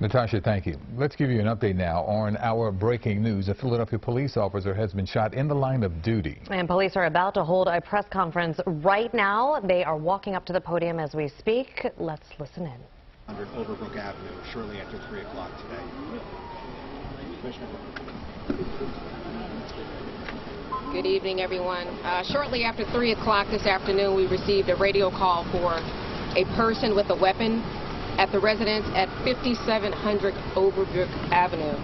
Natasha, thank you. Let's give you an update now on our breaking news. A Philadelphia police officer has been shot in the line of duty. And police are about to hold a press conference right now. They are walking up to the podium as we speak. Let's listen in. 100 Overbrook Avenue, shortly after 3 o'clock today. Good evening, everyone. Shortly after 3 o'clock this afternoon, we received a radio call for a person with a weapon at the residence at 5700 Overbrook Avenue.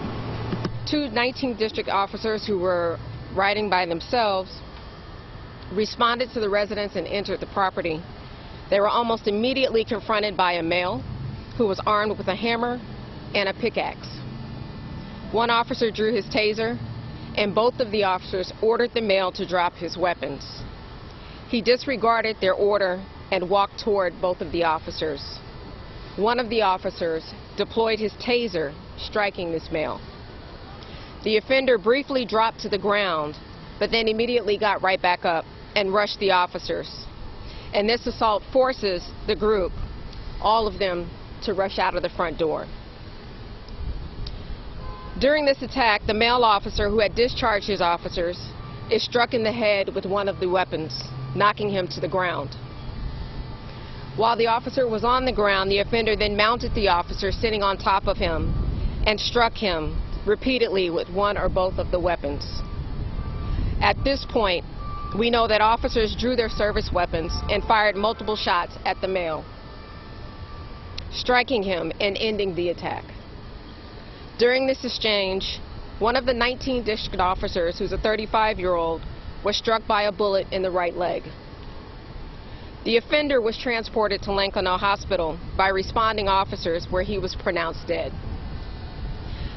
Two 19th District officers who were riding by themselves responded to the residence and entered the property. They were almost immediately confronted by a male who was armed with a hammer and a pickaxe. One officer drew his taser, and both of the officers ordered the male to drop his weapons. He disregarded their order and walked toward both of the officers. One of the officers deployed his taser, striking this male. The offender briefly dropped to the ground, but then immediately got right back up and rushed the officers. And this assault forces the group, all of them, to rush out of the front door. During this attack, the male officer who had discharged his officers is struck in the head with one of the weapons, knocking him to the ground. While the officer was on the ground, the offender then mounted the officer sitting on top of him and struck him repeatedly with one or both of the weapons. At this point, we know that officers drew their service weapons and fired multiple shots at the male, striking him and ending the attack. During this exchange, one of the 19 district officers, who's a 35-year-old, was struck by a bullet in the right leg. The offender was transported to Lankano Hospital by responding officers, where he was pronounced dead.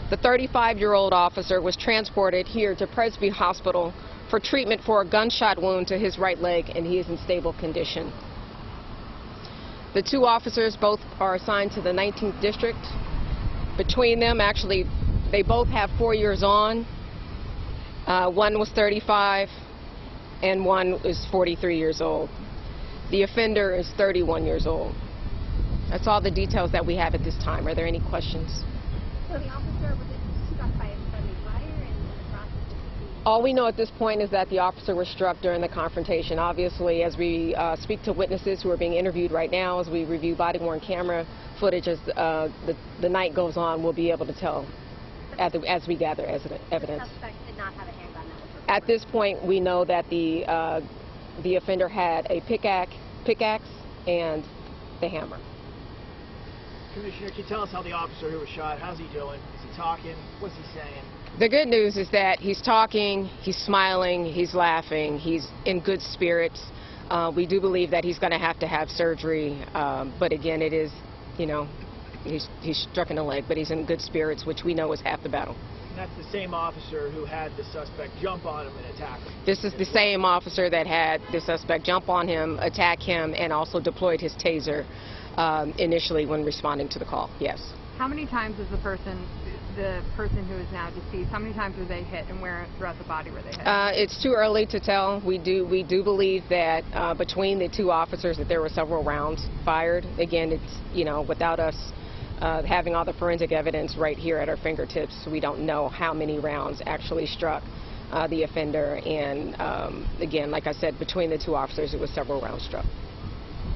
The 35-year-old officer was transported here to Presby Hospital for treatment for a gunshot wound to his right leg, and he is in stable condition. The two officers both are assigned to the 19th District. Between them, actually, they both have 4 years on. One was 35 and one is 43 years old. The offender is 31 years old. That's all the details that we have at this time. Are there any questions? So the officer was struck by a friendly fire and the process of... All we know at this point is that the officer was struck during the confrontation. Obviously, as we speak to witnesses who are being interviewed right now, as we review body-worn camera footage as the night goes on, we'll be able to tell as we gather evidence. The suspect did not have a handgun that was reported. At this point, we know that the offender had a pickaxe and the hammer. Commissioner, can you tell us how the officer who was shot, how's he doing? Is he talking? What's he saying? The good news is that he's talking, he's smiling, he's laughing, he's in good spirits. We do believe that he's going to have surgery, but again, it is, you know, he's struck in the leg, but he's in good spirits, which we know is half the battle. And that's the same officer who had the suspect jump on him and attack him. This is the same officer that had the suspect jump on him, attack him, and also deployed his taser initially when responding to the call. Yes. How many times is the person who is now deceased, how many times were they hit, and where throughout the body were they hit? It's too early to tell. We do believe that between the two officers that there were several rounds fired. Again, it's, you know, without us having all the forensic evidence right here at our fingertips, we don't know how many rounds actually struck the offender. And again, like I said, between the two officers, it was several rounds struck.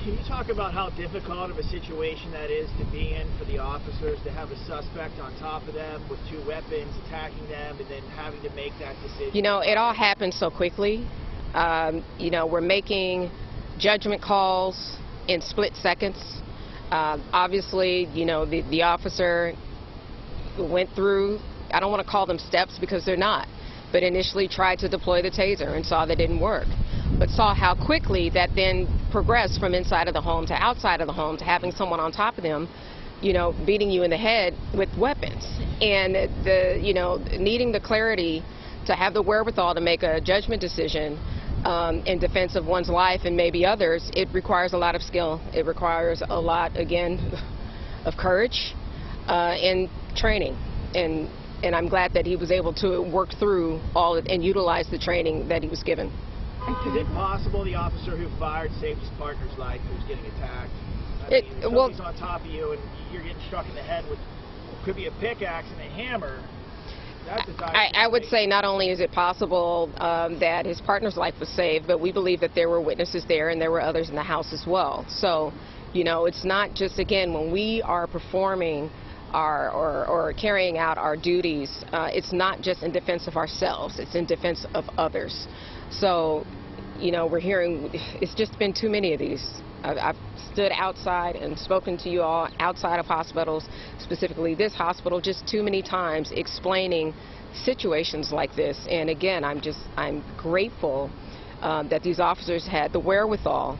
Can you talk about how difficult of a situation that is to be in for the officers, to have a suspect on top of them with two weapons, attacking them, and then having to make that decision? You know, it all happened so quickly. You know, we're making judgment calls in split seconds. Obviously, you know, the officer went through, I don't want to call them steps because they're not, but initially tried to deploy the taser and saw that didn't work, but saw how quickly that then progressed from inside of the home to outside of the home to having someone on top of them, you know, beating you in the head with weapons. And you know, needing the clarity to have the wherewithal to make a judgment decision in defense of one's life and maybe others, it requires a lot of skill. It requires a lot, again, of courage and training. And I'm glad that he was able to work through all and utilize the training that he was given. Is it possible the officer who fired saved his partner's life who was getting attacked? I mean, Well, somebody's on top of you and you're getting struck in the head with could be a pickaxe and a hammer. That's a I would say not only is it possible that his partner's life was saved, but we believe that there were witnesses there and there were others in the house as well. So, you know, it's not just, again, when we are performing or carrying out our duties, it's not just in defense of ourselves, it's in defense of others. So, you know, we're hearing, it's just been too many of these. I've stood outside and spoken to you all outside of hospitals, specifically this hospital, just too many times explaining situations like this. And again, I'm grateful that these officers had the wherewithal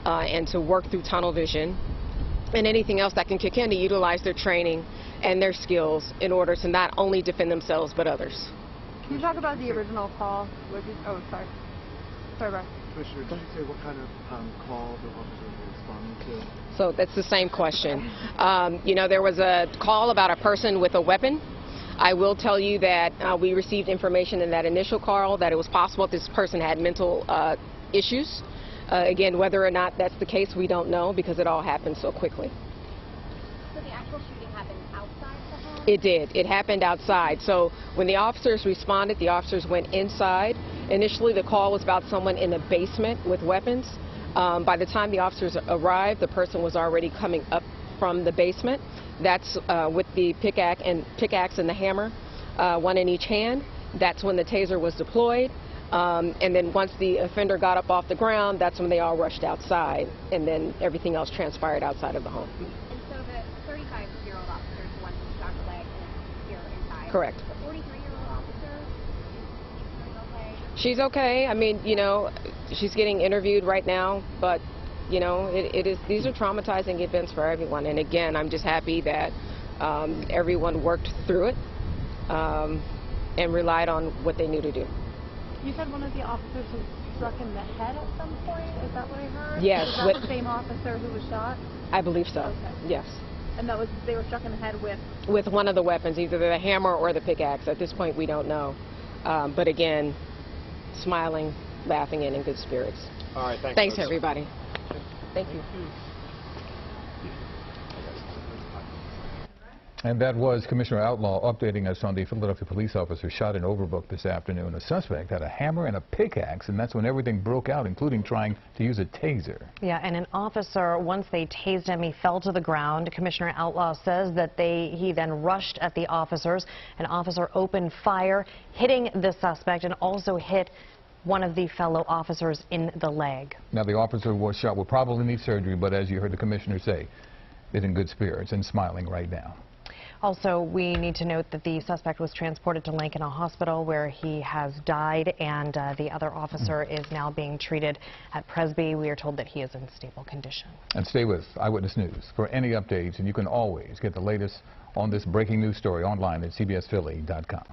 and to work through tunnel vision and anything else that can kick in to utilize their training and their skills in order to not only defend themselves but others. Can you talk about the original call? Oh, sorry. Sorry, Brian. Commissioner, did you say what kind of call the officers were responding to? So that's the same question. You know, there was a call about a person with a weapon. I will tell you that we received information in that initial call that it was possible this person had mental issues. Again, whether or not that's the case, we don't know because it all happened so quickly. So the actual shooting happened outside the home? It did. It happened outside. So when the officers responded, the officers went inside. Initially, the call was about someone in the basement with weapons. By the time the officers arrived, the person was already coming up from the basement. That's with the pickaxe and the hammer, one in each hand. That's when the taser was deployed. And then once the offender got up off the ground, that's when they all rushed outside, and then everything else transpired outside of the home. And so the 35-year-old officer is the one who shot the leg and here inside? Correct. The 43-year-old officer, is doing okay? She's okay. I mean, you know, she's getting interviewed right now, but, you know, these are traumatizing events for everyone. And again, I'm just happy that everyone worked through it and relied on what they knew to do. You said one of the officers was struck in the head at some point? Is that what I heard? Yes. Is that the same officer who was shot? I believe so. Okay. Yes. And that was, they were struck in the head with? With one of the weapons, either the hammer or the pickaxe. At this point, we don't know. But again, smiling, laughing, and in good spirits. All right, Thanks, everybody. Thank you. And that was Commissioner Outlaw updating us on the Philadelphia police officer shot in Overbrook this afternoon. A suspect had a hammer and a pickaxe, and that's when everything broke out, including trying to use a taser. Yeah, and an officer, once they tased him, he fell to the ground. Commissioner Outlaw says that he then rushed at the officers. An officer opened fire, hitting the suspect, and also hit one of the fellow officers in the leg. Now, the officer was shot, will probably need surgery, but as you heard the commissioner say, is in good spirits and smiling right now. Also, we need to note that the suspect was transported to Lincoln Hospital where he has died, and the other officer is now being treated at Presby. We are told that he is in stable condition. And stay with Eyewitness News for any updates, and you can always get the latest on this breaking news story online at cbsphilly.com.